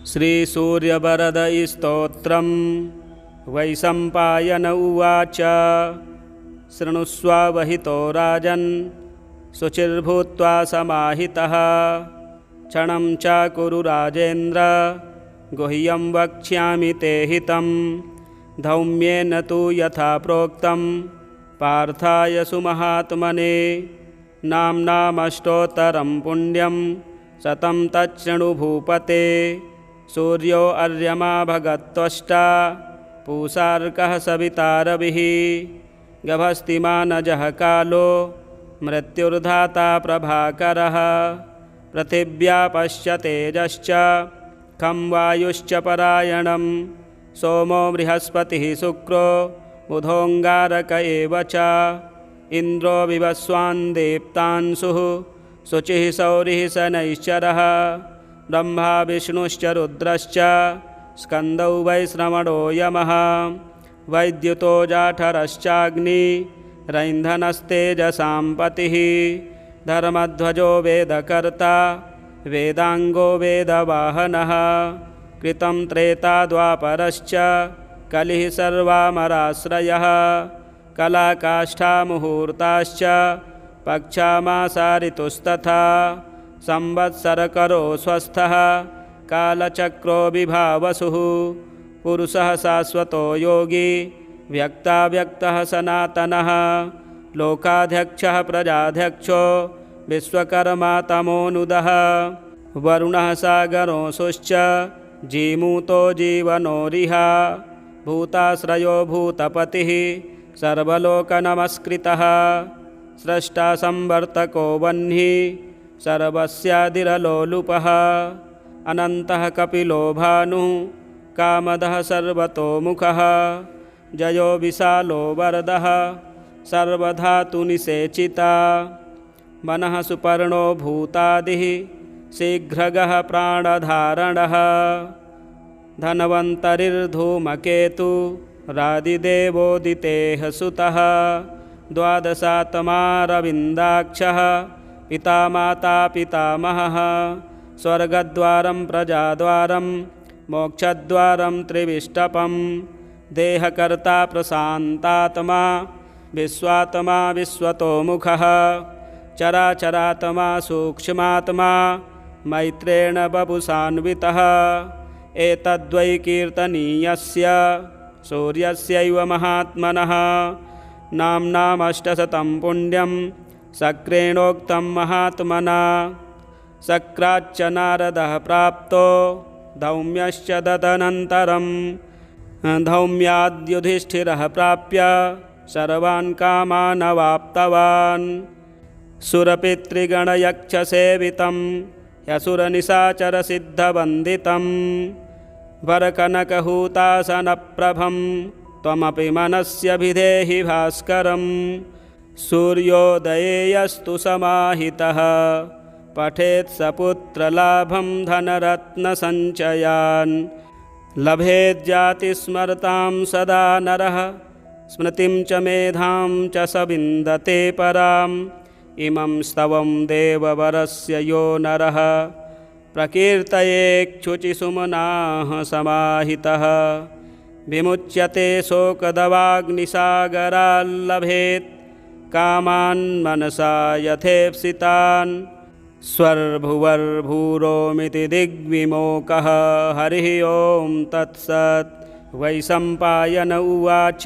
श्रीसूर्यवरदस्तोत्रम् वैशम्पायन उवाच। शृणुष्वावहितो राजन् शुचिर्भूत्वा समाहितः। क्षणं च कुरु राजेन्द्र गुह्यं वक्ष्यामि ते हितं। धौम्येन तु यथा प्रोक्तं पार्थाय सुमहात्मने। नाम्नामष्टोत्तरं पुण्यं शतं तच्छृणु भूपते। सूर्यो अर्यमा भगत्वष्टा पूषार्कः सविता रविः। गभस्तिमानजः कालो मृत्युर्धाता प्रभाकरः। पृथिव्या पश्य तेजश्च खं वायुश्च परायणं। सोमो बृहस्पतिः शुक्रो बुधोऽङ्गारक एव च। इन्द्रो विवस्वान् देप्तांशुः शुचिः सौरिः शनैश्चरः। ब्रह्मा विष्णुश्च रुद्रश्च स्कन्दौ वैश्रवणो यमः। वैद्युतो जाठरश्चाग्निरैन्धनस्तेजसां पतिः। धर्मध्वजो वेदकर्ता वेदाङ्गो वेदवाहनः। कृतं त्रेता द्वापरश्च कलिः सर्वामराश्रयः। कलाकाष्ठा मुहूर्ताश्च पक्षामासा ऋतुस्तथा। संवत्सरकरो स्वस्थः कालचक्रो विभावसुः। पुरुषः शाश्वतो योगी व्यक्ताव्यक्तः सनातनः। लोकाध्यक्षः प्रजाध्यक्षो विश्वकर्मा तमोनुदः। वरुणः सागरोऽंशुश्च जीमूतो जीवनोरिह। भूताश्रयो भूतपतिः सर्वलोकनमस्कृतः। स्रष्टा संवर्तको वह्निः सर्वस्यादिरलोलुपः। अनन्तः कपिलो भानुः कामदः सर्वतोमुखः। जयो विशालो वरदः सर्वधातुनिषेचिता। मनः सुपर्णो भूतादिः शीघ्रगः प्राणधारणः। धन्वन्तरिर्धूमकेतु रादिदेवोदितेः सुतः। द्वादशात्मा रविन्दाक्षः पिता माता पितामहः। स्वर्गद्वारं प्रजाद्वारं मोक्षद्वारं त्रिविष्टपं। देहकर्ता प्रशान्तात्मा विश्वात्मा विश्वतोमुखः। चराचरात्मा सूक्ष्मात्मा मैत्रेण वपुषान्वितः। एतद्वै कीर्तनीयस्य सूर्यस्यैव महात्मनः। नाम्नामष्टशतं पुण्यं शक्रेणोक्तं महात्मना। शक्राच्च नारदः प्राप्तो धौम्यश्च तदनन्तरं। धौम्याद्युधिष्ठिरः प्राप्य सर्वान् कामान् अवाप्तवान्। सुरपितृगणयक्षसेवितं ह्यसुरनिशाचरसिद्धवन्दितं। वरकनकहूतासनप्रभं त्वमपि मनस्य भिधेहि भास्करम्। सूर्योदये यस्तु समाहितः पठेत् सपुत्रलाभं धनरत्नसञ्चयान्। लभेज्जातिस्मरतां सदा नरः स्मृतिं च मेधां च स विन्दते पराम्। इमं स्तवं देववरस्य यो नरः प्रकीर्तयेच्छुचिसुमनाः समाहितः। विमुच्यते शोकदवाग्निसागराल्लभेत् कामान् मनसा यथेप्सितान्। स्वर्भुवर्भूरोमिति दिग्विमोकः। हरिः ओं तत्सत्। वैशम्पायन उवाच।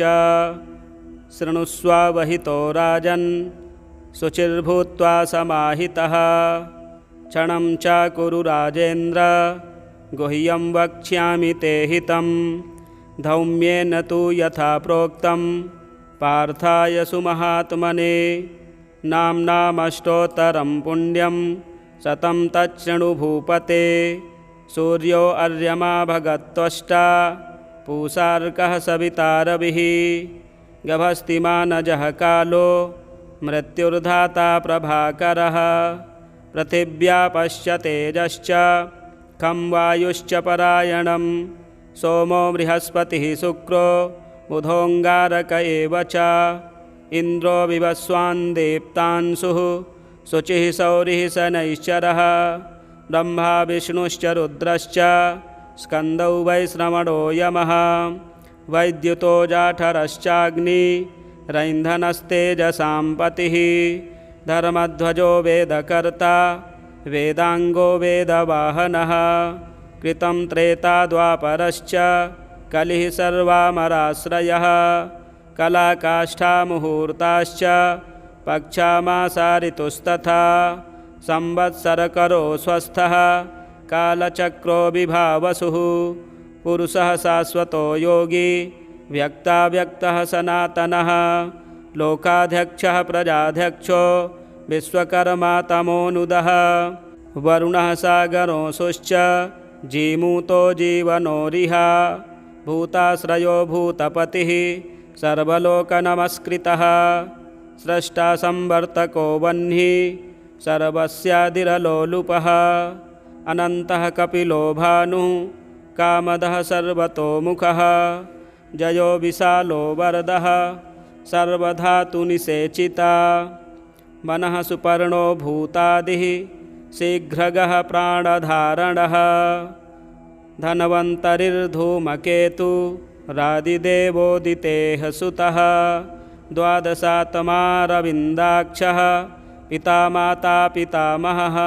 शृणुष्वावहितो राजन् शुचिर्भूत्वा समाहितः। क्षणं च कुरु राजेन्द्र गुह्यं वक्ष्यामि ते हितं। धौम्येन तु यथा प्रोक्तं पार्थाय सुमहात्मने। नाम्नामष्टोत्तरं पुण्यं शतं तच्छृणु भूपते। सूर्यो अर्यमा भगत्वष्टा पूषार्कः सविता रविः। गभस्तिमानजः कालो मृत्युर्धाता प्रभाकरः। पृथिव्या पश्य तेजश्च खं वायुश्च परायणं। सोमो बृहस्पतिः शुक्रो बुधोऽङ्गारक एव च। इन्द्रो विवस्वान् देप्तांशुः शुचिः सौरिः शनैश्चरः। ब्रह्मा विष्णुश्च रुद्रश्च स्कन्दौ वैश्रवणो यमः वैद्युतो जाठरश्चाग्निरैन्धनस्तेजसां पतिः धर्मध्वजो वेदकर्ता वेदाङ्गो वेदवाहनः कृतं त्रेता द्वापरश्च कलिः सर्वामराश्रयः कलाकाष्ठामुहूर्ताश्च पक्षामासा ऋतुस्तथा संवत्सरकरो स्वस्थः कालचक्रो विभावसुः पुरुषः शाश्वतो योगी व्यक्ताव्यक्तः सनातनः लोकाध्यक्षः प्रजाध्यक्षो विश्वकर्मा तमोनुदः वरुणः सागरोऽंशुश्च जीमूतो जीवनोरिहा भूताश्रयो भूतपतिः सर्वलोकनमस्कृतः स्रष्टा संवर्तको वह्निः सर्वस्यादिरलोलुपः अनन्तः कपिलो भानुः कामदः सर्वतोमुखः जयो विशालो वरदः सर्वधातुनिषेचिता मनः सुपर्णो भूतादिः शीघ्रगः प्राणधारणः धन्वन्तरिर्धूमकेतु रादिदेवोदितेः सुतः द्वादशात्मारविन्दाक्षः पिता माता पितामहः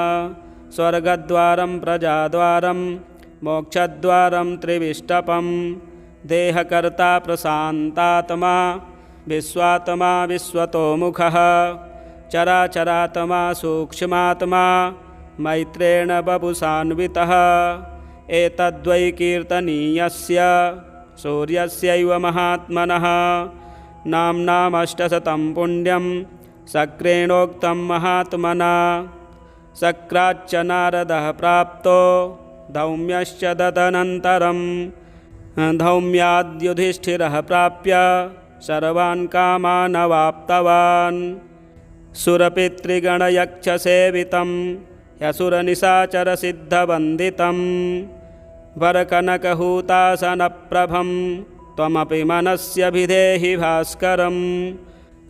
स्वर्गद्वारं प्रजाद्वारं मोक्षद्वारं त्रिविष्टपं देहकर्ता प्रशान्तात्मा विश्वात्मा विश्वतोमुखः चराचरात्मा सूक्ष्मात्मा मैत्रेण बपुषान्वितः एतद्वै कीर्तनीयस्य सूर्यस्यैव महात्मनः नाम्नामष्टशतं पुण्यं शक्रेणोक्तं महात्मना शक्राच्च नारदः प्राप्तो धौम्यश्च तदनन्तरं धौम्याद्युधिष्ठिरः प्राप्य सर्वान् कामान् अवाप्तवान् सुरपितृगणयक्षसेवितं ह्यसुरनिशाचरसिद्धवन्दितं वरकनकहूतासनप्रभं त्वमपि मनस्यभिधेहि भास्करं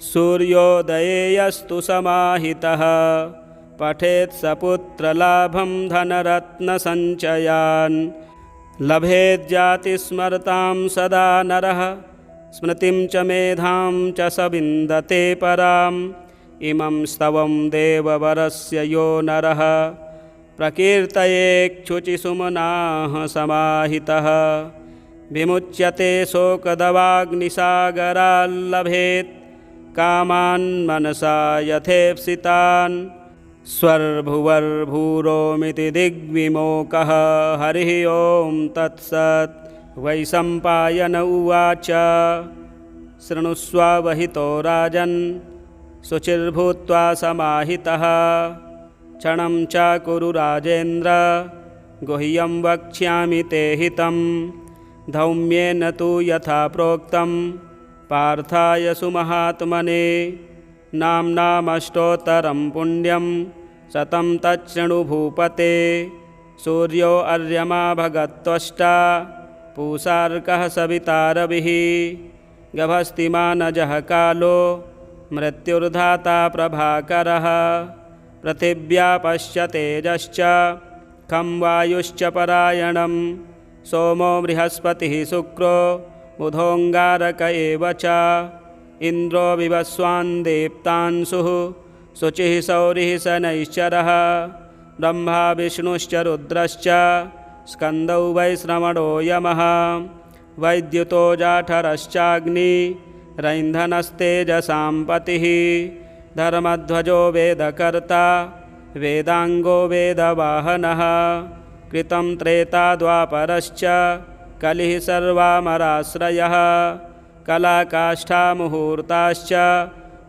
सूर्योदये यस्तु समाहितः पठेत् स पुत्रलाभं धनरत्नसञ्चयान् लभेज्जातिस्मरतां सदा नरः स्मृतिं च मेधां च स विन्दते पराम् इमं स्तवं देववरस्य यो नरः प्रकीर्तयेच्छुचिसुमनाः समाहितः विमुच्यते शोकदवाग्निसागराल्लभेत् कामान् मनसा यथेप्सितान् स्वर्भुवर्भूरोमिति दिग्विमोकः हरिः ओं तत्सत् वैशम्पायन उवाच शृणुष्वावहितो राजन् शुचिर्भूत्वा समाहितः क्षणं च कुरु राजेन्द्र गुह्यं वक्ष्यामि ते हितं धौम्येन तु यथा प्रोक्तं पार्थाय सुमहात्मने नाम्नामष्टोत्तरं पुण्यं शतं तच्छृणु भूपते सूर्यो अर्यमा भगत्वष्टा पूषार्कः सविता रविः गभस्तिमानजः कालो मृत्युर्धाता प्रभाकरः पृथिव्यापश्च तेजश्च खं वायुश्च परायणं सोमो बृहस्पतिः शुक्रो बुधोऽङ्गारक एव च इन्द्रो विवस्वान् देप्तांशुः शुचिः सौरिः शनैश्चरः ब्रह्मा विष्णुश्च रुद्रश्च स्कन्दौ वैश्रवणो यमः वैद्युतो जाठरश्चाग्निरैन्धनस्तेजसां पतिः धर्मध्वजो वेदकर्ता वेदाङ्गो वेदवाहनः कृतं त्रेता द्वापरश्च कलिः सर्वामराश्रयः कलाकाष्ठामुहूर्ताश्च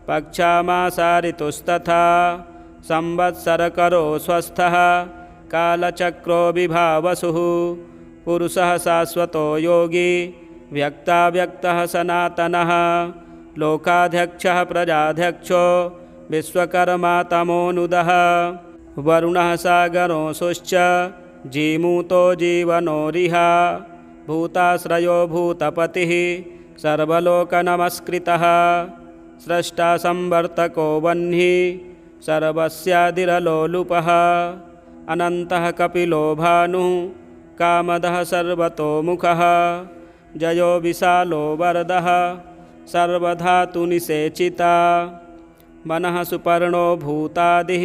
पक्षामासा ऋतुस्तथा संवत्सरकरो स्वस्थः कालचक्रो विभावसुः पुरुषः शाश्वतो योगी व्यक्ताव्यक्तः सनातनः लोकाध्यक्षः प्रजाध्यक्षो विश्वकर्मा तमोनुदः वरुणः सागरोऽंशुश्च जीमूतो जीवनोरिहा भूताश्रयो भूतपतिः सर्वलोकनमस्कृतः स्रष्टा संवर्तको वह्निः सर्वस्यादिरलोलुपः अनन्तः कपिलो भानुः कामदः सर्वतोमुखः जयो विशालो वरदः सर्वधातुनिषेचिता मनः सुपर्णो भूतादिः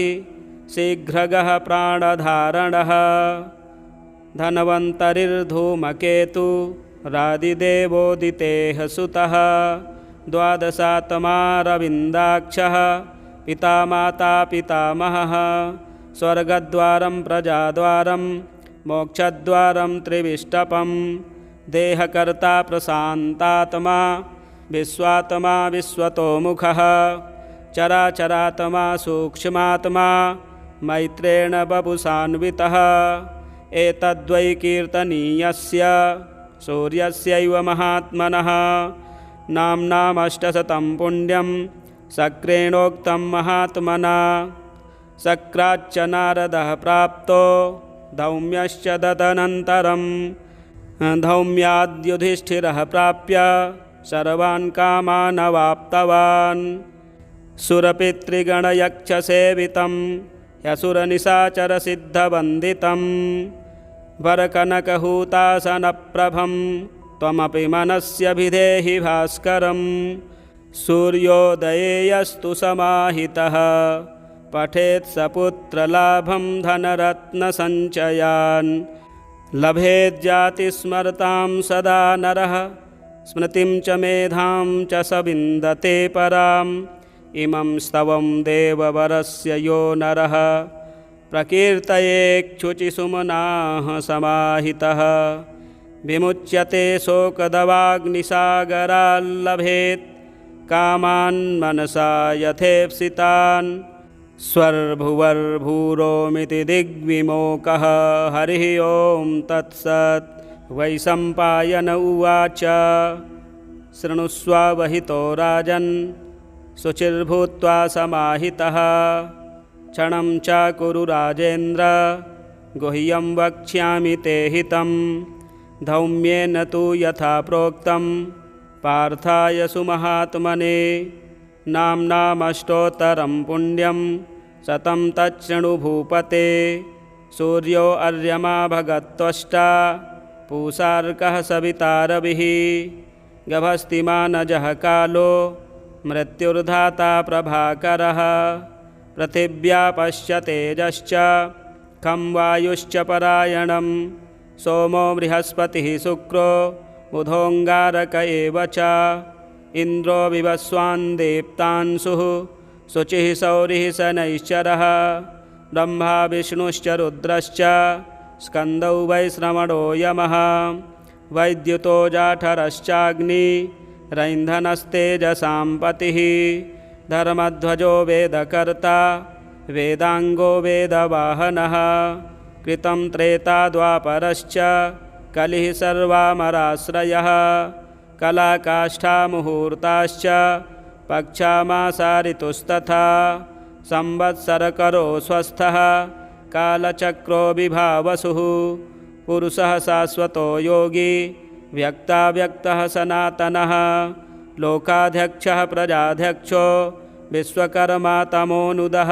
शीघ्रगः प्राणधारणः धन्वन्तरिर्धूमकेतु रादिदेवोदितेः सुतः द्वादशात्मारविन्दाक्षः पिता माता पितामहः स्वर्गद्वारं प्रजाद्वारं मोक्षद्वारं त्रिविष्टपं देहकर्ता प्रशान्तात्मा विश्वात्मा विश्वतोमुखः चराचरात्मा सूक्ष्मात्मा मैत्रेण वपुषान्वितः एतद्वै कीर्तनीयस्य सूर्यस्यैव महात्मनः नाम्नामष्टशतं पुण्यं शक्रेणोक्तं महात्मना शक्राच्च नारदः प्राप्तो धौम्यश्च तदनन्तरं धौम्याद्युधिष्ठिरः प्राप्य सर्वान् कामान् अवाप्तवान् सुरपितृगणयक्षसेवितं ह्यसुरनिशाचरसिद्धवन्दितं वरकनकहूतासनप्रभं त्वमपि मनस्यभिधेहि भास्करं सूर्योदये यस्तु समाहितः पठेत् सपुत्रलाभं धनरत्नसञ्चयान् लभेज्जातिस्मरतां सदा नरः स्मृतिं च मेधां च स विन्दते पराम् इमं स्तवं देववरस्य यो नरः प्रकीर्तयेच्छुचिसुमनाः समाहितः विमुच्यते शोकदवाग्निसागराल्लभेत् कामान् मनसा यथेप्सितान् स्वर्भुवर्भूरोमिति दिग्विमोकः हरिः ओं तत्सत् वैशम्पायन उवाच शृणुष्वावहितो राजन् शुचिर्भूत्वा समाहितः क्षणं च कुरु राजेन्द्र गुह्यं वक्ष्यामि ते हितं धौम्येन तु यथा प्रोक्तं पार्थाय सुमहात्मने नाम्नामष्टोत्तरं पुण्यं शतं तच्छृणु भूपते सूर्यो अर्यमा भगत्वष्टा पूषार्कः सवितारविः गभस्तिमानजः कालो मृत्युर्धाता प्रभाकरः पृथिव्या पश्यतेजश्च खं वायुश्च परायणं सोमो बृहस्पतिः शुक्रो बुधोऽङ्गारक एव च इन्द्रो विवस्वान् देप्तांशुः शुचिः सौरिः शनैश्चरः ब्रह्मा विष्णुश्च रुद्रश्च स्कन्दौ वैश्रवणो यमः वैद्युतो जाठरश्चाग्नि रैन्धनस्तेजसां पतिः धर्मध्वजो वेदकर्ता वेदाङ्गो वेदवाहनः कृतं त्रेता द्वापरश्च कलिः सर्वामराश्रयः कलाकाष्ठा मुहूर्ताश्च पक्षामासा ऋतुस्तथा संवत्सरकरो स्वस्थः कालचक्रो विभावसुः पुरुषः शाश्वतो योगी व्यक्ताव्यक्तः सनातनः लोकाध्यक्षः प्रजाध्यक्षो विश्वकर्मा तमोनुदः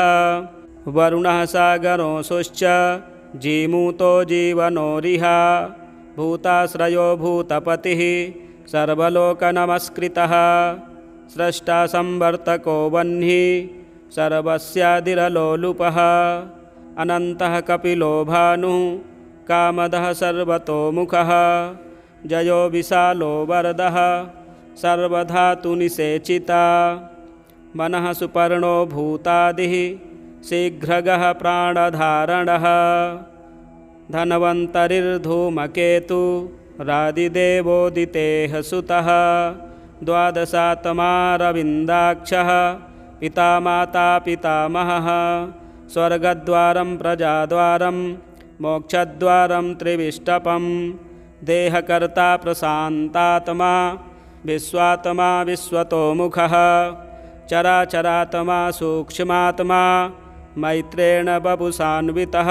वरुणः सागरोऽंशुश्च जीमूतो जीवनोरिहा भूताश्रयो भूतपतिः सर्वलोकनमस्कृतः स्रष्टा संवर्तको वह्निः सर्वस्यादिरलोलुपः अनन्तः कपिलो भानुः कामदः सर्वतोमुखः जयो विशालो वरदः सर्वधातुनिषेचिता मनः सुपर्णो भूतादिः शीघ्रगः प्राणधारणः धन्वन्तरिर्धूमकेतु रादिदेवोदितेः सुतः द्वादशात्मारविन्दाक्षः पिता माता पितामहः स्वर्गद्वारं प्रजाद्वारं मोक्षद्वारं त्रिविष्टपं देहकर्ता प्रशान्तात्मा विश्वात्मा विश्वतोमुखः चराचरात्मा सूक्ष्मात्मा मैत्रेण वपुषान्वितः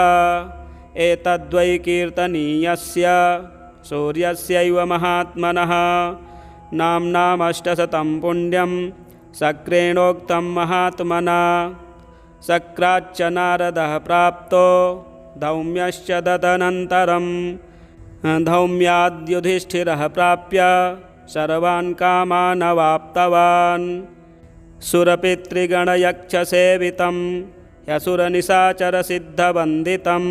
एतद्वै कीर्तनीयस्य सूर्यस्यैव महात्मनः नाम्नामष्टशतं पुण्यं शक्रेणोक्तं महात्मना शक्राच्च नारदः प्राप्तो धौम्यश्च तदनन्तरं धौम्याद्युधिष्ठिरः प्राप्य सर्वान् कामान् अवाप्तवान्। सुरपितृगणयक्षसेवितं ह्यसुरनिशाचरसिद्धवन्दितं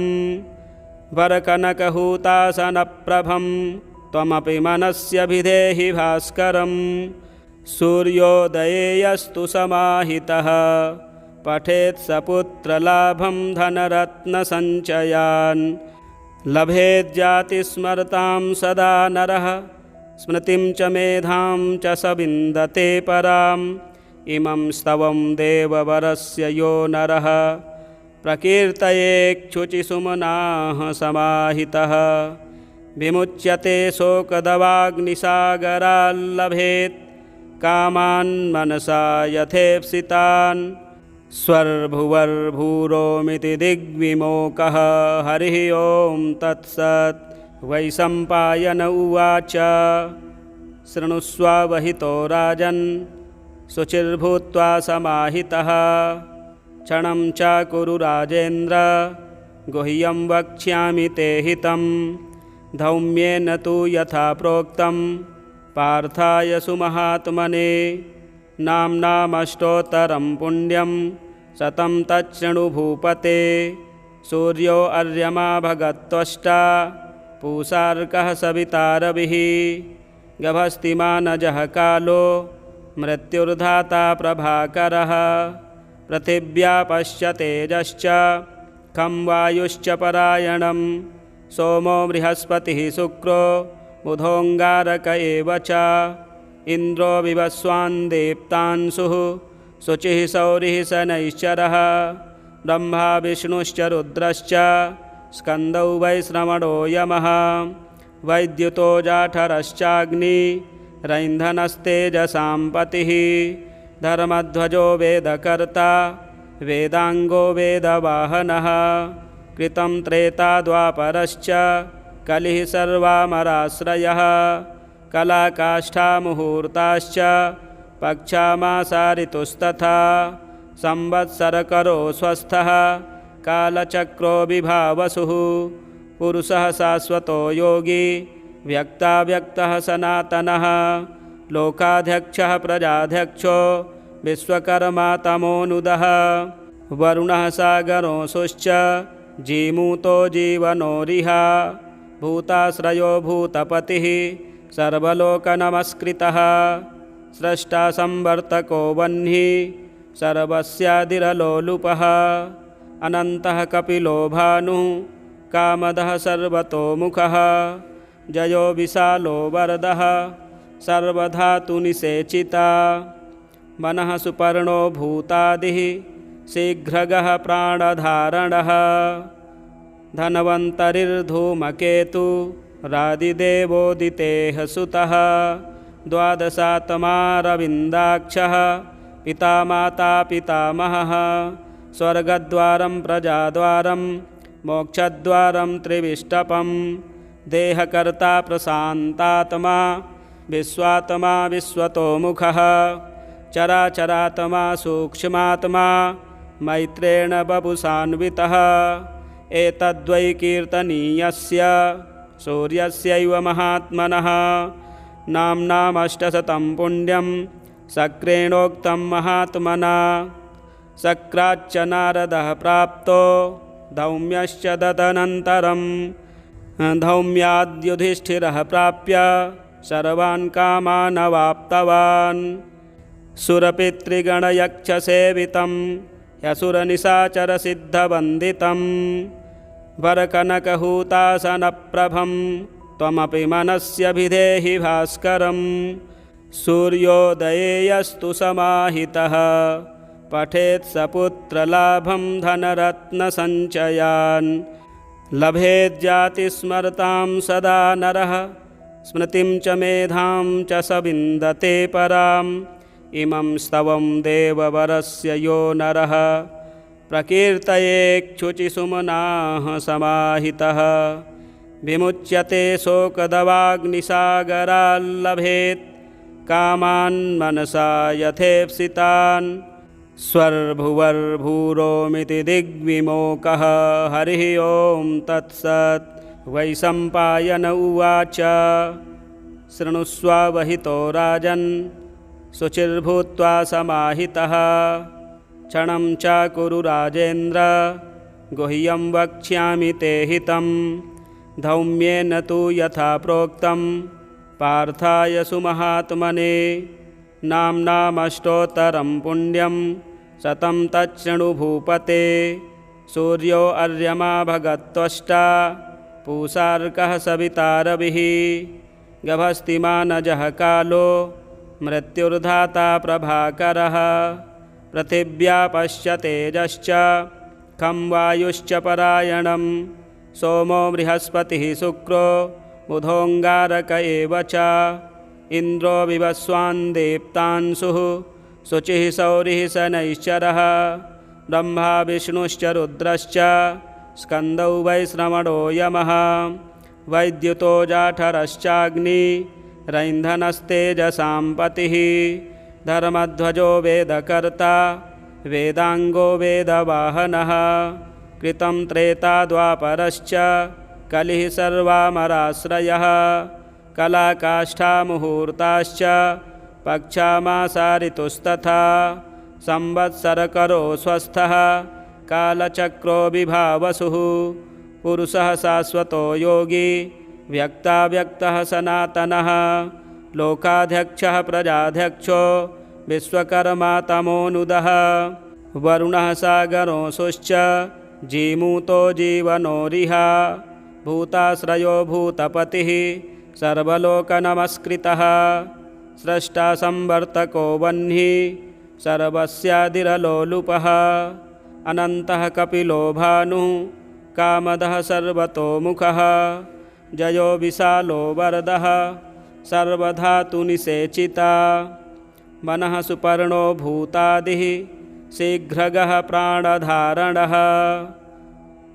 वरकनकहूतासनप्रभं त्वमपि मनस्य भिधेहि भास्करम्। सूर्योदये यस्तु समाहितः पठेत् स पुत्रलाभं धनरत्नसञ्चयान्। लभेज्जातिस्मरतां सदा नरः स्मृतिं च मेधां च स विन्दते पराम्। इमं स्तवं देववरस्य यो नरः प्रकीर्तयेच्छुचिसुमनाः समाहितः। विमुच्यते शोकदवाग्निसागराल्लभेत् कामान् मनसा यथेप्सितान्। स्वर्भुवर्भूरोमिति दिग्विमोकः हरिः ओं तत्सत्। वैशम्पायन उवाच शृणुष्वावहितो राजन् शुचिर्भूत्वा समाहितः। क्षणं च कुरु राजेन्द्र गुह्यं वक्ष्यामि ते हितं। धौम्येन तु यथा प्रोक्तं पार्थाय सुमहात्मने नाम्नामष्टोत्तरं पुण्यं शतं तच्छृणु भूपते। सूर्यो अर्यमा भगत्वष्टा पूषार्कः सविता रविः। गभस्तिमानजः कालो मृत्युर्धाता प्रभाकरः। पृथिव्यापश्च तेजश्च खं वायुश्च परायणं। सोमो बृहस्पतिः शुक्रो बुधोऽङ्गारक एव च। इन्द्रो विवस्वान् देप्तांशुः शुचिः सौरिः शनैश्चरः। ब्रह्मा विष्णुश्च रुद्रश्च स्कन्दौ वैश्रवणो यमः। वैद्युतो जाठरश्चाग्निरैन्धनस्तेजसां पतिः। धर्मध्वजो वेदकर्ता वेदाङ्गो वेदवाहनः। कृतं त्रेता द्वापरश्च कलिः सर्वामराश्रयः। कलाकाष्ठा मुहूर्ताश्च पक्षामासा ऋतुस्तथा। संवत्सरकरो स्वस्थः कालचक्रो विभावसुः। पुरुषः शाश्वतो योगी व्यक्ताव्यक्तः सनातनः। लोकाध्यक्षः प्रजाध्यक्षो विश्वकर्मा तमोनुदः। वरुणः सागरोऽंशुश्च जीमूतो जीवनोरिह। भूताश्रयो भूतपतिः सर्वलोकनमस्कृतः। स्रष्टा संवर्तको वह्निः सर्वस्यादिरलोलुपः। अनन्तः कपिलो भानुः कामदः सर्वतोमुखः। जयो विशालो वरदः सर्वधातुनिषेचिता। मनः सुपर्णो भूतादिः शीघ्रगः प्राणधारणः। धन्वन्तरिर्धूमकेतु रादिदेवोदितेः सुतः। द्वादशात्मा रविन्दाक्षः पिता माता पितामहः। स्वर्गद्वारं प्रजाद्वारं मोक्षद्वारं त्रिविष्टपं। देहकर्ता प्रशान्तात्मा विश्वात्मा विश्वतोमुखः। चराचरात्मा सूक्ष्मात्मा मैत्रेण बपुषान्वितः। एतद्वै कीर्तनीयस्य सूर्यस्यैव महात्मनः। नाम्नामष्टशतं पुण्यं शक्रेणोक्तं महात्मना। शक्राच्च नारदः प्राप्तो धौम्यश्च तदनन्तरं। धौम्याद्युधिष्ठिरः प्राप्य सर्वान् कामान् अवाप्तवान्। सुरपितृगणयक्षसेवितं ह्यसुरनिशाचरसिद्धवन्दितं वरकनकहूतासनप्रभं त्वमपि मनस्य भिधेहि भास्करम्। सूर्योदये यस्तु समाहितः पठेत् स पुत्रलाभं धनरत्नसञ्चयान्। लभेज्जातिस्मरतां सदा नरः स्मृतिं च मेधां च स विन्दते पराम्। इमं स्तवं देववरस्य यो नरः प्रकीर्तयेच्छुचिसुमनाः समाहितः। विमुच्यते शोकदवाग्निसागराल्लभेत् कामान् मनसा यथेप्सितान्। स्वर्भुवर्भूरोमिति दिग्विमोकः हरिः ओं तत्सत्। वैशम्पायन उवाच शृणुष्वावहितो राजन् शुचिर्भूत्वा समाहितः क्षणं चाकुरु राजेन्द्र गुह्यं वक्ष्यामि ते हितं धौम्येन तु यथा प्रोक्तं पार्थाय सुमहात्मने नाम्नामष्टोत्तरं पुण्यं शतं तच्छृणु भूपते सूर्यो अर्यमा भगत्वष्टा पूषार्कः सविता रविः गभस्तिमानजः कालो मृत्युर्धाता प्रभाकरः पृथिव्या पश्य तेजश्च खं वायुश्च परायणं सोमो बृहस्पतिः शुक्रो बुधोऽङ्गारक एव च इन्द्रो विवस्वान् देप्तांशुः शुचिः सौरिः शनैश्चरः ब्रह्मा विष्णुश्च रुद्रश्च स्कन्दौ वैश्रवणो यमः वैद्युतो जाठरश्चाग्निरैन्धनस्तेजसां पतिः धर्मध्वजो वेदकर्ता वेदाङ्गो वेदवाहनः कृतं त्रेता द्वापरश्च कलिः सर्वामराश्रयः कलाकाष्ठामुहूर्ताश्च पक्षामासा ऋतुस्तथा संवत्सरकरो स्वस्थः कालचक्रो विभावसुः पुरुषः शाश्वतो योगी व्यक्ताव्यक्तः सनातनः लोकाध्यक्षः प्रजाध्यक्षो विश्वकर्मा तमोनुदः वरुणः सागरोऽंशुश्च जीमूतो जीवनोरिह भूताश्रयो भूतपतिः सर्वलोकनमस्कृतः स्रष्टा संवर्तको वह्निः सर्वस्यादिरलोलुपः अनन्तः कपिलो भानुः कामदः सर्वतोमुखः जयो विशालो वरदः सर्वधातुनिषेचिता मनः सुपर्णो भूतादिः शीघ्रगः प्राणधारणः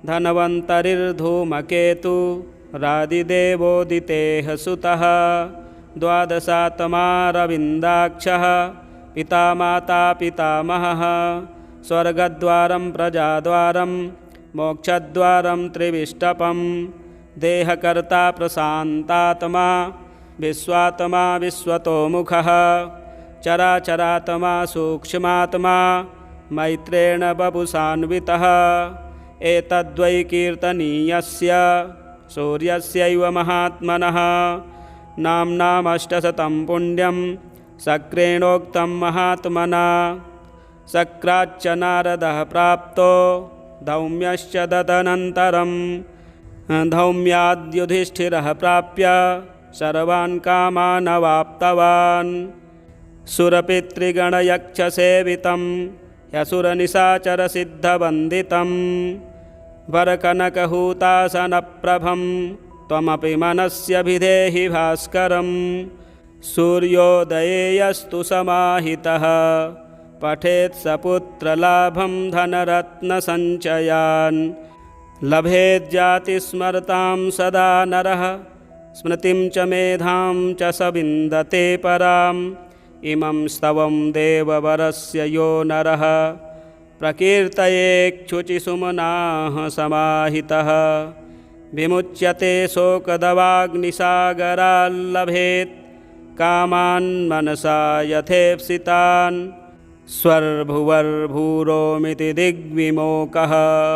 धन्वन्तरिर्धूमकेतु रादिदेवोदितेः सुतः द्वादशात्मारविन्दाक्षः पिता माता पितामहः स्वर्गद्वारं प्रजाद्वारं मोक्षद्वारं त्रिविष्टपं देहकर्ता प्रशान्तात्मा विश्वात्मा विश्वतोमुखः चराचरात्मा सूक्ष्मात्मा मैत्रेण वपुषान्वितः एतद्वै कीर्तनीयस्य सूर्यस्यैव महात्मनः नाम्नामष्टशतं पुण्यं शक्रेणोक्तं महात्मना शक्राच्च नारदः प्राप्तो धौम्यश्च तदनन्तरं धौम्याद्युधिष्ठिरः प्राप्य सर्वान् कामान् अवाप्तवान् सुरपितृगणयक्षसेवितं ह्यसुरनिशाचरसिद्धवन्दितं वरकनकहूतासनप्रभं त्वमपि मनस्य भिधेहि भास्करं सूर्योदये यस्तु समाहितः पठेत् सपुत्रलाभं धनरत्नसञ्चयान् लभेज्जातिस्मरतां सदा नरः स्मृतिं च मेधां च स विन्दते पराम् इमं स्तवं देववरस्य यो नरः प्रकीर्तयेक्षुचिसुमनाः समाहितः विमुच्यते शोकदवाग्निसागराल्लभेत् कामान् मनसा यथेप्सितान् स्वर्भुवर्भूरोमिति दिग्विमोकः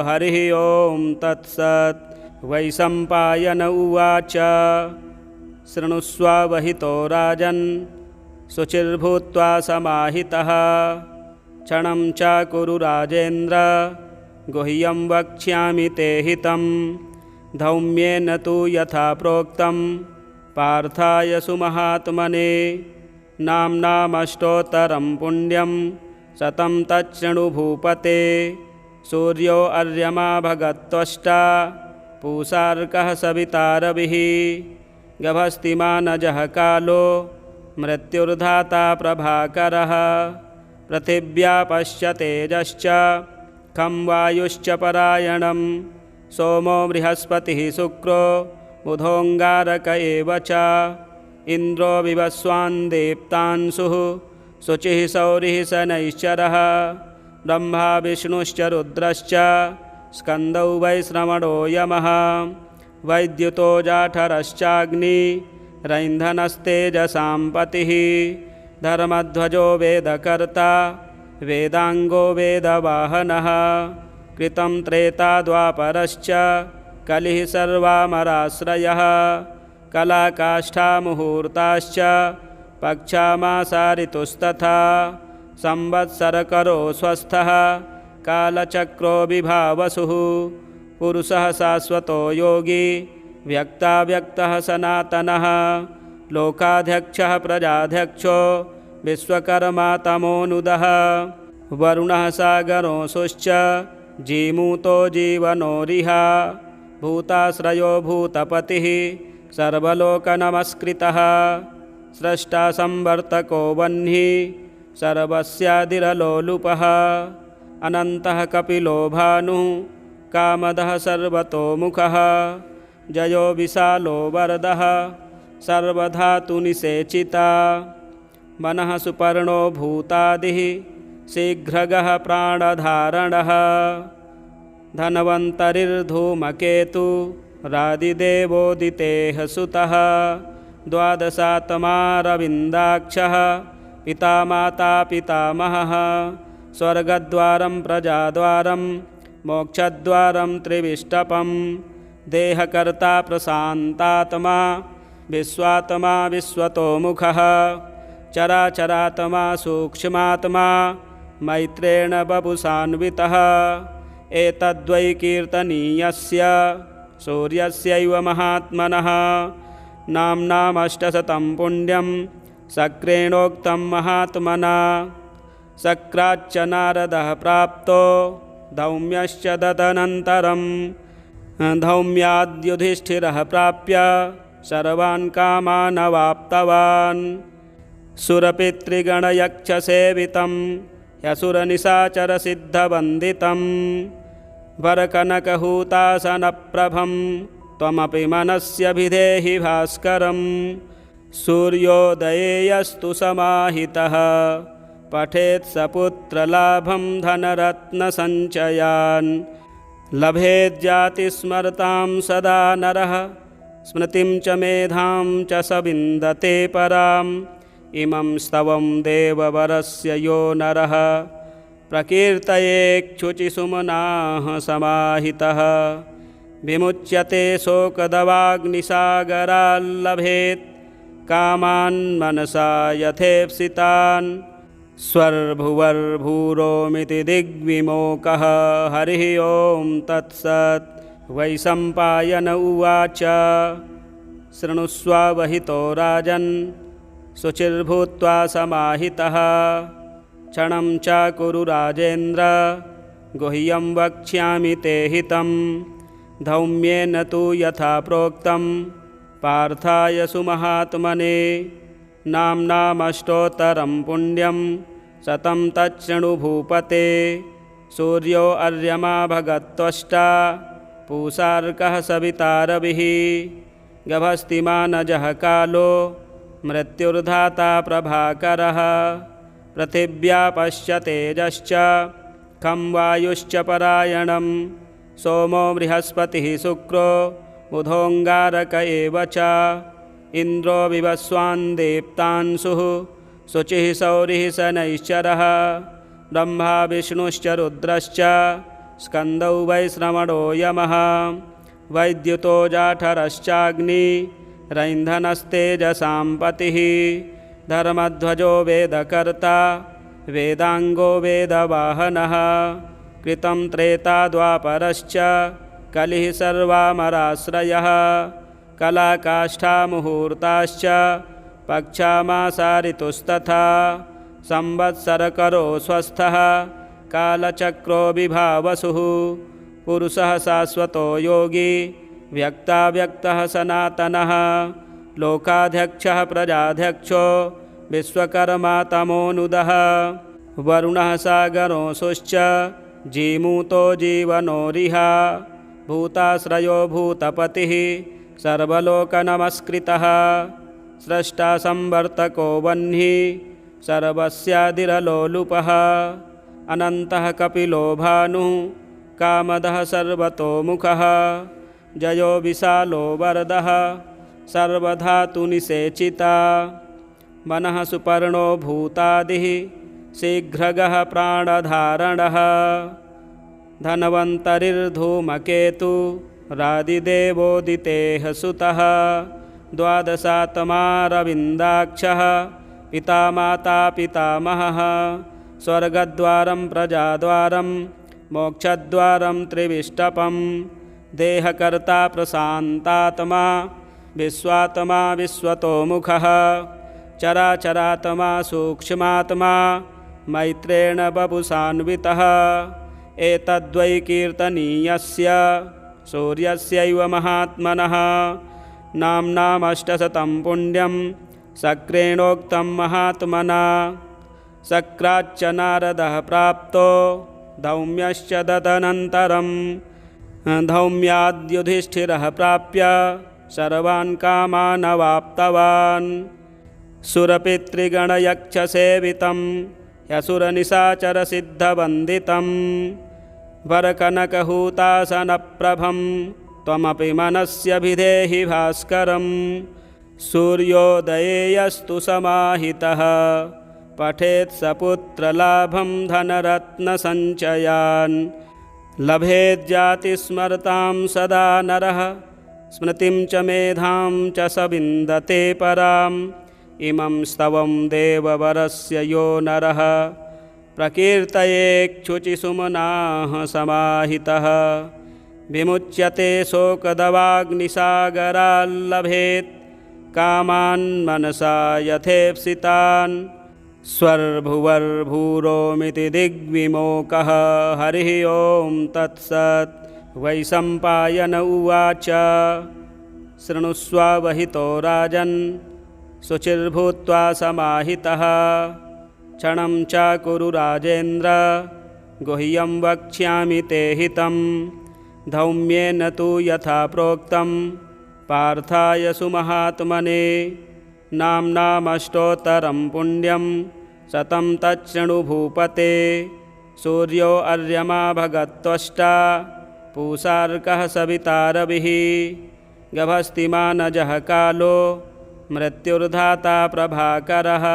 हरिः ओं तत्सत् वैशम्पायन उवाच शृणुष्वावहितो राजन् शुचिर्भूत्वा समाहितः क्षणं चाकुरु राजेन्द्र गुह्यं वक्ष्यामि ते हितं धौम्येन तु यथा प्रोक्तं पार्थाय सुमहात्मने नाम्नामष्टोत्तरं पुण्यं शतं तच्छृणु भूपते सूर्यो अर्यमा भगत्वष्टा पूषार्कः सविता रविः गभस्तिमानजः कालो मृत्युर्धाता प्रभाकरः पृथिव्या पश्य तेजश्च खं वायुश्च परायणं सोमो बृहस्पतिः शुक्रो बुधोऽङ्गारक एव च इन्द्रो विवस्वान् देप्तांशुः शुचिः सौरिः शनैश्चरः ब्रह्मा विष्णुश्च रुद्रश्च स्कन्दौ वैश्रवणो यमः वैद्युतो जाठरश्चाग्निरैन्धनस्तेजसां पतिः धर्मध्वजो वेदकर्ता वेदाङ्गो वेदवाहनः कृतं त्रेता द्वापरश्च कलिः सर्वामराश्रयः कलाकाष्ठामुहूर्ताश्च पक्षामासा ऋतुस्तथा संवत्सरकरो स्वस्थः कालचक्रो विभावसुः पुरुषः शाश्वतो योगी व्यक्ताव्यक्तः सनातनः लोकाध्यक्षः प्रजाध्यक्षो विश्वकर्मा तमोनुदः वरुणः सागरोऽंशुश्च जीमूतो जीवनोरिहा भूताश्रयो भूतपतिः सर्वलोकनमस्कृतः स्रष्टा संवर्तको वह्निः सर्वस्यादिरलोलुपः अनन्तः कपिलो भानुः कामदः सर्वतोमुखः जयो विशालो वरदः सर्वधातुनिषेचिता मनः सुपर्णो भूतादिः शीघ्रगः प्राणधारणः धन्वन्तरिर्धूमकेतु रादिदेवोदितेः सुतः द्वादशात्मारविन्दाक्षः पिता माता पितामहः स्वर्गद्वारं प्रजाद्वारं मोक्षद्वारं त्रिविष्टपं देहकर्ता प्रशान्तात्मा विश्वात्मा विश्वतोमुखः चराचरात्मा सूक्ष्मात्मा मैत्रेण वपुषान्वितः एतद्वै कीर्तनीयस्य सूर्यस्यैव महात्मनः नाम्नामष्टशतं पुण्यं शक्रेणोक्तं महात्मना शक्राच्च नारदः प्राप्तो धौम्यश्च तदनन्तरं धौम्याद्युधिष्ठिरः प्राप्य सर्वान् कामान् अवाप्तवान् सुरपितृगणयक्षसेवितं ह्यसुरनिशाचरसिद्धवन्दितं वरकनकहूतासनप्रभं त्वमपि मनस्यभिधेहि भास्करं सूर्योदये यस्तु समाहितः पठेत् स पुत्रलाभं धनरत्नसञ्चयान् लभेज्जातिस्मरतां सदा नरः स्मृतिं च मेधां च स विन्दते पराम् इमं स्तवं देववरस्य यो नरः प्रकीर्तयेच्छुचिसुमनाः समाहितः विमुच्यते शोकदवाग्निसागराल्लभेत् कामान् मनसा यथेप्सितान् स्वर्भुवर्भूरोमिति दिग्विमोकः हरिः ओं तत्सत् वैशम्पायन उवाच शृणुष्वावहितो राजन् शुचिर्भूत्वा समाहितः क्षणं च कुरु राजेन्द्र गुह्यं वक्ष्यामि ते हितं धौम्येन तु यथा प्रोक्तं पार्थाय सुमहात्मने नाम्नामष्टोत्तरं पुण्यं शतं तच्छृणु भूपते सूर्यो अर्यमा भगत्वष्टा पूषार्कः सविता रविः गभस्तिमानजः कालो मृत्युर्धाता प्रभाकरः पृथिव्या पश्च तेजश्च खं वायुश्च परायणं सोमो बृहस्पतिः शुक्रो बुधोऽङ्गारक एव च इन्द्रो विवस्वान् देप्तांशुः शुचिः सौरिः शनैश्चरः ब्रह्मा विष्णुश्च रुद्रश्च स्कन्दौ वैश्रवणो यमः वैद्युतो जाठरश्चाग्निरैन्धनस्तेजसां पतिः धर्मध्वजो वेदकर्ता वेदाङ्गो वेदवाहनः कृतं त्रेता द्वापरश्च कलिः सर्वामराश्रयः कलाकाष्ठामुहूर्ताश्च पक्षामासा ऋतुस्तथा संवत्सरकरो स्वस्थः कालचक्रो विभावसुः पुरुषः शाश्वतो योगी व्यक्ताव्यक्तः सनातनः लोकाध्यक्षः प्रजाध्यक्षो विश्वकर्मा तमोनुदः वरुणः सागरोऽंशुश्च जीमूतो जीवनोरिहा भूताश्रयो भूतपतिः सर्वलोकनमस्कृतः स्रष्टा संवर्तको वह्निः सर्वस्यादिरलोलुपः अनन्तः कपिलो भानुः कामदः सर्वतोमुखः जयो विशालो वरदः सर्वधातुनिषेचिता मनः सुपर्णो भूतादिः शीघ्रगः प्राणधारणः धन्वन्तरिर्धूमकेतु रादिदेवोदितेः सुतः द्वादशात्मारविन्दाक्षः पिता माता पितामहः स्वर्गद्वारं प्रजाद्वारं मोक्षद्वारं त्रिविष्टपं देहकर्ता प्रशान्तात्मा विश्वात्मा विश्वतोमुखः चराचरात्मा सूक्ष्मात्मा मैत्रेण वपुषान्वितः एतद्वै कीर्तनीयस्य सूर्यस्यैव महात्मनः नाम्नामष्टशतं पुण्यं शक्रेणोक्तं महात्मना शक्राच्च नारदः प्राप्तो धौम्यश्च तदनन्तरं धौम्याद्युधिष्ठिरः प्राप्य सर्वान् कामान् अवाप्तवान् सुरपितृगणयक्षसेवितं ह्यसुरनिशाचरसिद्धवन्दितं वरकनकहूतासनप्रभं त्वमपि मनस्य भिधेहि भास्करं सूर्योदये यस्तु समाहितः पठेत् सपुत्रलाभं धनरत्नसञ्चयान् लभेज्जातिस्मरतां सदा नरः स्मृतिं च मेधां च स विन्दते पराम् इमं स्तवं देववरस्य यो नरः प्रकीर्तयेक्षुचिसुमनाः समाहितः विमुच्यते शोकदवाग्निसागराल्लभेत् कामान् मनसा यथेप्सितान् स्वर्भुवर्भूरोमिति दिग्विमोकः हरिः ओं तत्सत् वैशम्पायन उवाच शृणुष्वावहितो राजन् शुचिर्भूत्वा समाहितः क्षणं च कुरु राजेन्द्र गुह्यं वक्ष्यामि ते हितं धौम्येन तु यथा प्रोक्तं पार्थाय सुमहात्मने नाम्नामष्टोत्तरं पुण्यं शतं तच्छृणु भूपते सूर्यो अर्यमा भगत्वष्टा पूषार्कः सविता रविः गभस्तिमानजः कालो मृत्युर्धाता प्रभाकरः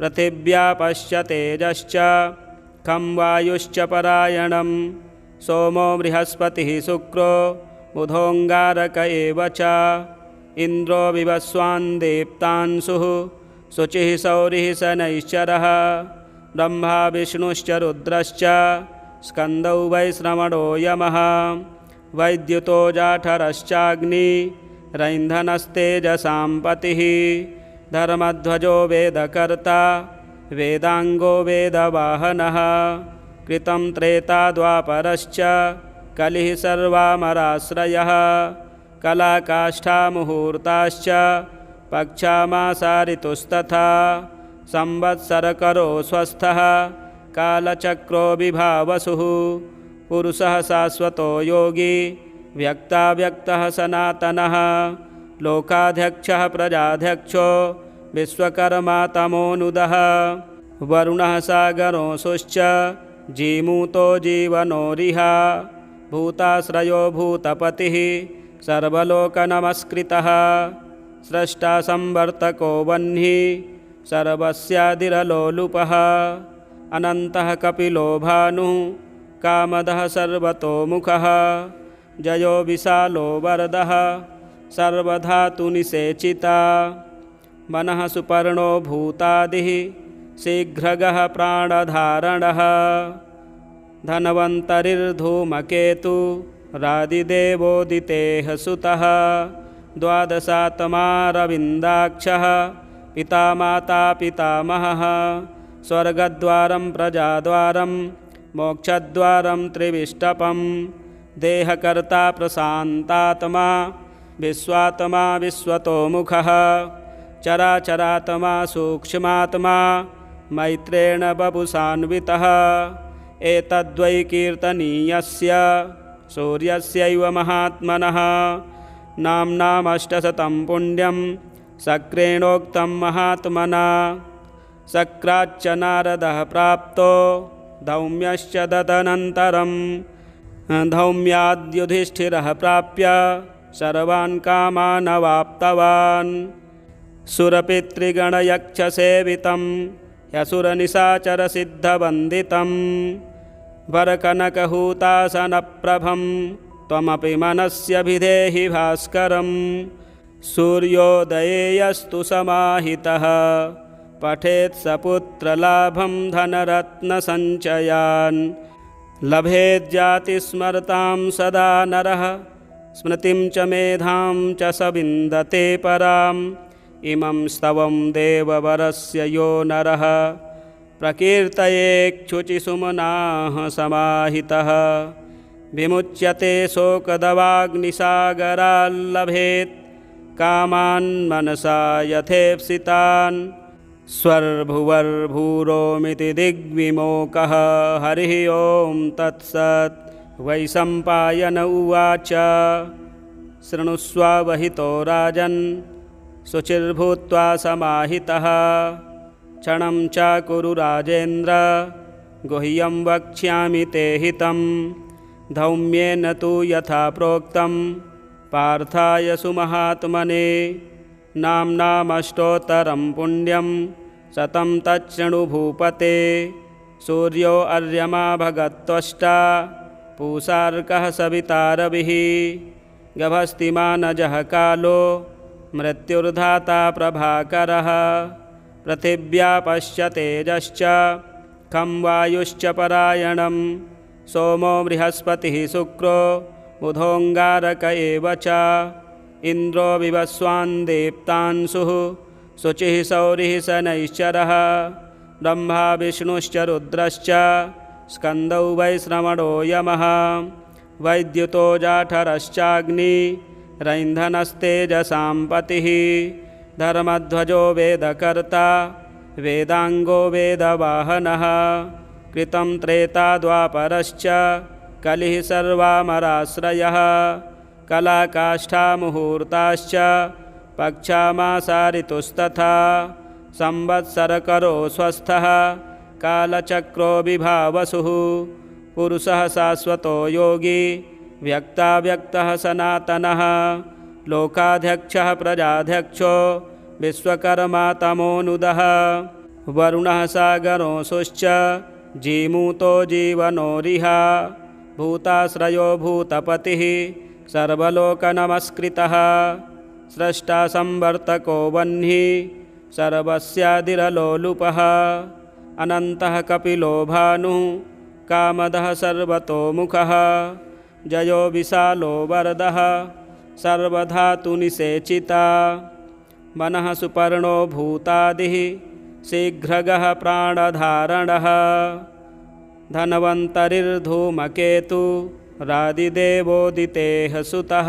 पृथिव्या पश्च तेजश्च खं वायुश्च परायणं सोमो बृहस्पतिः शुक्रो बुधोऽङ्गारक एव च इन्द्रो विवस्वान् देप्तांशुः शुचिः सौरिः शनैश्चरः ब्रह्मा विष्णुश्च रुद्रश्च स्कन्दौ वैश्रवणो यमः वैद्युतो जाठरश्चाग्निरैन्धनस्तेजसां पतिः धर्मध्वजो वेदकर्ता वेदाङ्गो वेदवाहनः कृतं त्रेता द्वापरश्च कलिः सर्वामराश्रयः कलाकाष्ठामुहूर्ताश्च पक्षामासा ऋतुस्तथा संवत्सरकरो स्वस्थः कालचक्रो विभावसुः पुरुषः शाश्वतो योगी व्यक्ताव्यक्तः सनातनः लोकाध्यक्षः प्रजाध्यक्षो विश्वकर्मा तमोनुदः वरुणः सागरोऽंशुश्च जीमूतो जीवनोरिहा भूताश्रयो भूतपतिः सर्वलोकनमस्कृतः स्रष्टा संवर्तको वह्निः सर्वस्यादिरलोलुपः अनन्तः कपिलो भानुः कामदः सर्वतोमुखः जयो विशालो वरदः सर्वधातुनिषेचिता मनः सुपर्णो भूतादिः शीघ्रगः प्राणधारणः धन्वन्तरिर्धूमकेतु रादिदेवोदितेः सुतः द्वादशात्मारविन्दाक्षः पिता माता पितामहः स्वर्गद्वारं प्रजाद्वारं मोक्षद्वारं त्रिविष्टपं देहकर्ता प्रशान्तात्मा विश्वात्मा विश्वतोमुखः चराचरात्मा सूक्ष्मात्मा मैत्रेण वपुषान्वितः एतद्वै कीर्तनीयस्य सूर्यस्यैव महात्मनः नाम्नामष्टशतं पुण्यं शक्रेणोक्तं महात्मना शक्राच्च नारदः प्राप्तो धौम्यश्च तदनन्तरं धौम्याद्युधिष्ठिरः प्राप्य सर्वान् कामान् अवाप्तवान्। सुरपितृगणयक्षसेवितं ह्यसुरनिशाचरसिद्धवन्दितं वरकनकहूतासनप्रभं त्वमपि मनस्यभिधेहि भास्करम्। सूर्योदये यस्तु समाहितः पठेत् स पुत्रलाभं धनरत्नसञ्चयान्। लभेज्जातिस्मरतां सदा नरः स्मृतिं च मेधां च स विन्दते पराम्। इमं स्तवं देववरस्य यो नरः प्रकीर्तयेच्छुचिसुमनाः समाहितः। विमुच्यते शोकदवाग्निसागराल्लभेत् कामान् मनसा यथेप्सितान्। स्वर्भुवर्भूरोमिति दिग्विमोकः हरिः ओं तत्सत्। वैशम्पायन उवाच शृणुष्वावहितो राजन् शुचिर्भूत्वा समाहितः। क्षणं च कुरु राजेन्द्र गुह्यं वक्ष्यामि ते हितं। धौम्येन तु यथा प्रोक्तं पार्थाय सुमहात्मने नाम्नामष्टोत्तरं पुण्यं शतं तच्छृणु भूपते। सूर्यो अर्यमा भगत्वष्टा पूषार्कः सविता रविः। गभस्तिमानजः कालो मृत्युर्धाता प्रभाकरः। पृथिव्या पश्य तेजश्च खं वायुश्च परायणं। सोमो बृहस्पतिः शुक्रो बुधोऽङ्गारक एव च। इन्द्रो विवस्वान् देप्तांशुः शुचिः सौरिः शनैश्चरः। ब्रह्मा विष्णुश्च रुद्रश्च स्कन्दौ वैश्रवणो यमः। वैद्युतो जाठरश्चाग्निरैन्धनस्तेजसां पतिः। धर्मध्वजो वेदकर्ता वेदाङ्गो वेदवाहनः। कृतं त्रेता द्वापरश्च कलिः सर्वामराश्रयः। कलाकाष्ठा मुहूर्ताश्च पक्षामासा ऋतुस्तथा। संवत्सरकरो स्वस्थः कालचक्रो विभावसुः। पुरुषः शाश्वतो योगी व्यक्ताव्यक्तः सनातनः। लोकाध्यक्षः प्रजाध्यक्षो विश्वकर्मा तमोनुदः। वरुणः सागरोऽंशुश्च जीमूतो जीवनोरिह। भूताश्रयो भूतपतिः सर्वलोकनमस्कृतः। स्रष्टा संवर्तको वह्निः सर्वस्यादिरलोलुपः। अनन्तः कपिलो भानुः कामदः सर्वतोमुखः। जयो विशालो वरदः सर्वधातुनिषेचिता। मनः सुपर्णो भूतादिः शीघ्रगः प्राणधारणः। धन्वन्तरिर्धूमकेतु रादिदेवोदितेः सुतः।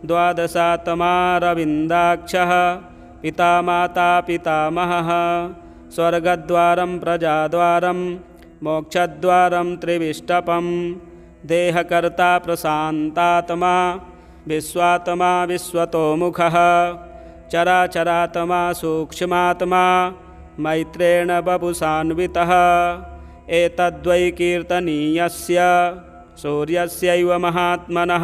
द्वादशात्मा रविन्दाक्षः पिता माता पितामहः। स्वर्गद्वारं प्रजाद्वारं मोक्षद्वारं त्रिविष्टपं। देहकर्ता प्रशान्तात्मा विश्वात्मा विश्वतोमुखः। चराचरात्मा सूक्ष्मात्मा मैत्रेण बपुषान्वितः। एतद्वै कीर्तनीयस्य सूर्यस्यैव महात्मनः।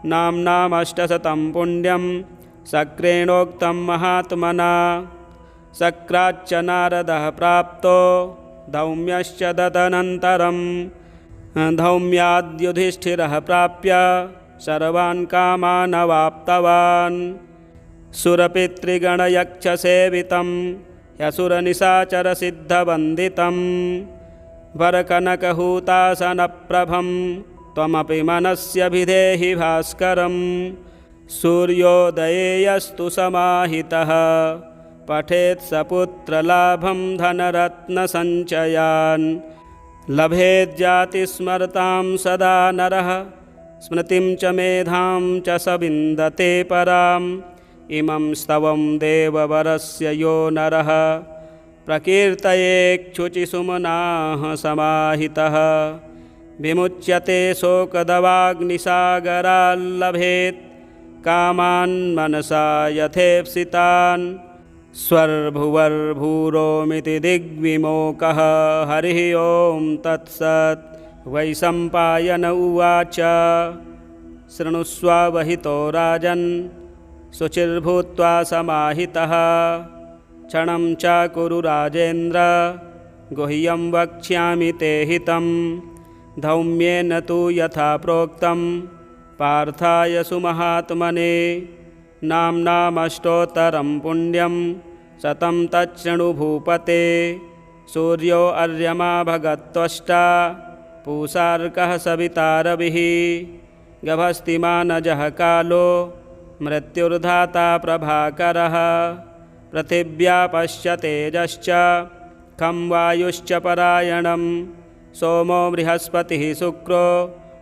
नाम्नामष्टशतं पुण्यं शक्रेणोक्तं महात्मना। शक्राच्च नारदः प्राप्तो धौम्यश्च तदनन्तरं। धौम्याद्युधिष्ठिरः प्राप्य सर्वान् कामान् अवाप्तवान्। सुरपितृगणयक्षसेवितं ह्यसुरनिशाचरसिद्धवन्दितं वरकनकहूतासनप्रभं त्वमपि मनस्यभिधेहि भास्करम्। सूर्योदये यस्तु समाहितः पठेत् स पुत्रलाभं धनरत्नसञ्चयान्। लभेज्जातिस्मरतां सदा नरः स्मृतिं च मेधां च स विन्दते पराम्। इमं स्तवं देववरस्य यो नरः प्रकीर्तयेच्छुचिसुमनाः समाहितः। विमुच्यते शोकदवाग्निसागराल्लभेत् कामान् मनसा यथेप्सितान्। स्वर्भुवर्भूरोमिति दिग्विमोकः हरिः ओं तत्सत्। वैशम्पायन उवाच शृणुष्वावहितो राजन् शुचिर्भूत्वा समाहितः क्षणं च कुरु राजेन्द्र गुह्यं वक्ष्यामि ते हितं धौम्येन तु यथा प्रोक्तं पार्थाय सुमहात्मने नाम्नामष्टोत्तरं पुण्यं शतं तच्छृणु भूपते सूर्यो अर्यमा भगत्वष्टा पूषार्कः सविता रविः गभस्तिमानजः कालो मृत्युर्धाता प्रभाकरः पृथिव्या पश्य तेजश्च खं वायुश्च परायणं सोमो बृहस्पतिः शुक्रो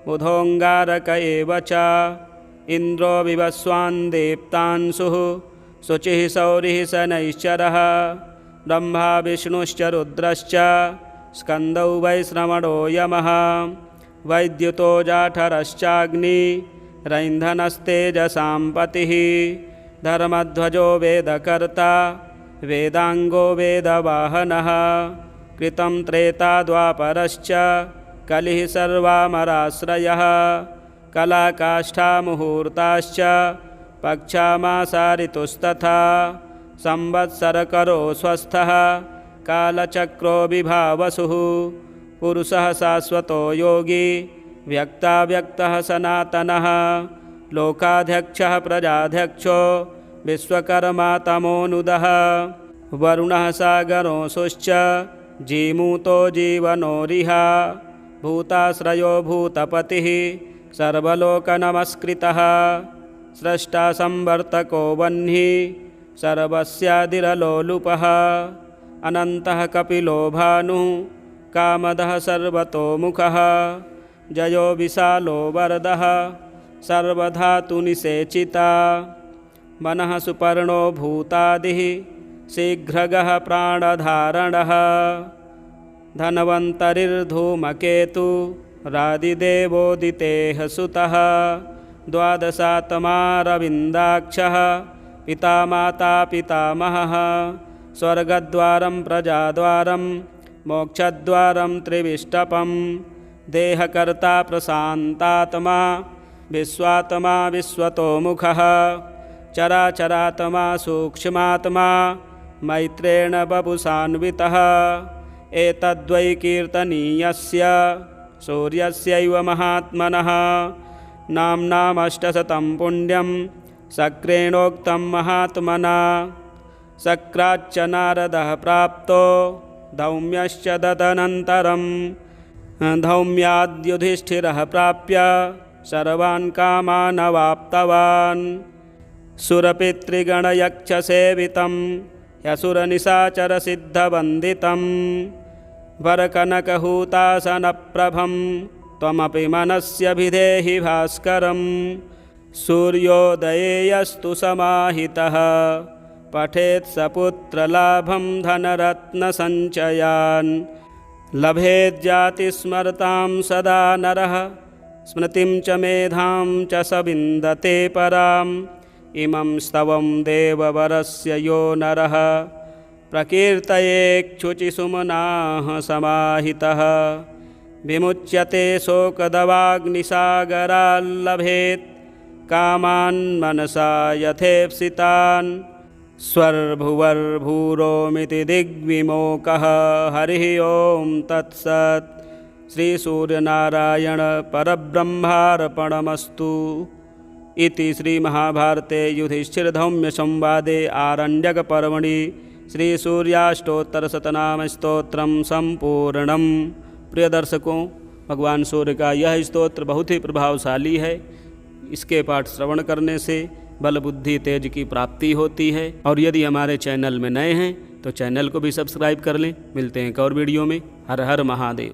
बुधोऽङ्गारक एव च इन्द्रो विवस्वान् देप्तांशुः शुचिः सौरिः शनैश्चरः ब्रह्मा विष्णुश्च रुद्रश्च स्कन्दौ वैश्रवणो यमः वैद्युतो जाठरश्चाग्निरैन्धनस्तेजसां पतिः धर्मध्वजो वेदकर्ता वेदाङ्गो वेदवाहनः कृतं त्रेता द्वापरश्च कलिः सर्वामराश्रयः कलाकाष्ठा मुहूर्ताश्च पक्षामासा ऋतुस्तथा संवत्सरकरो स्वस्थः कालचक्रो विभावसुः पुरुषः शाश्वतो योगी व्यक्ताव्यक्तः सनातनः लोकाध्यक्षः प्रजाध्यक्षो विश्वकर्मा तमोनुदः वरुणः सागरोऽंशुश्च जीमूतो जीवनोरिह भूताश्रयो भूतपतिः सर्वलोकनमस्कृतः स्रष्टा संवर्तको वह्निः सर्वस्यादिरलोलुपः अनन्तः कपिलो भानुः कामदः सर्वतोमुखः जयो विशालो वरदः सर्वधातुनिषेचिता मनः सुपर्णो भूतादिः शीघ्रगः प्राणधारणः धन्वन्तरिर्धूमकेतु रादिदेवोदितेः सुतः द्वादशात्मारविन्दाक्षः पिता माता पितामहः स्वर्गद्वारं प्रजाद्वारं मोक्षद्वारं त्रिविष्टपं देहकर्ता प्रशान्तात्मा विश्वात्मा विश्वतोमुखः चराचरात्मा सूक्ष्मात्मा मैत्रेण वपुषान्वितः एतद्वै कीर्तनीयस्य सूर्यस्यैव महात्मनः नाम्नामष्टशतं पुण्यं शक्रेणोक्तं महात्मना शक्राच्च नारदः प्राप्तो धौम्यश्च तदनन्तरं धौम्याद्युधिष्ठिरः प्राप्य सर्वान् कामान् अवाप्तवान् सुरपितृगणयक्षसेवितं ह्यसुरनिशाचरसिद्धवन्दितं वरकनकहूतासनप्रभं त्वमपि मनस्य भिधेहि भास्करं सूर्योदये यस्तु समाहितः पठेत् सपुत्रलाभं धनरत्नसञ्चयान् लभेज्जातिस्मरतां सदा नरः स्मृतिं च मेधां च स विन्दते पराम् इमं स्तवं देववरस्य यो नरः प्रकीर्तयेक्षुचिसुमनाः समाहितः विमुच्यते शोकदवाग्निसागराल्लभेत् कामान् मनसा यथेप्सितान् स्वर्भुवर्भूरोमिति दिग्विमोकः हरिः ओं तत्सत् श्रीसूर्यनारायण परब्रह्मार्पणमस्तु इति श्रीमहाभारते युधिष्ठिरधौम्यसंवादे आरण्यकपर्वणि श्रीसूर्याष्टोत्तरशतनामस्तोत्रं संपूर्णम्। प्रिय दर्शकों, भगवान सूर्य का यह स्तोत्र बहुत ही प्रभावशाली है। इसके पाठ श्रवण करने से बल बुद्धि तेज की प्राप्ति होती है। और यदि हमारे चैनल में नए हैं तो चैनल को भी सब्सक्राइब कर लें। मिलते हैं एक और वीडियो में। हर हर महादेव।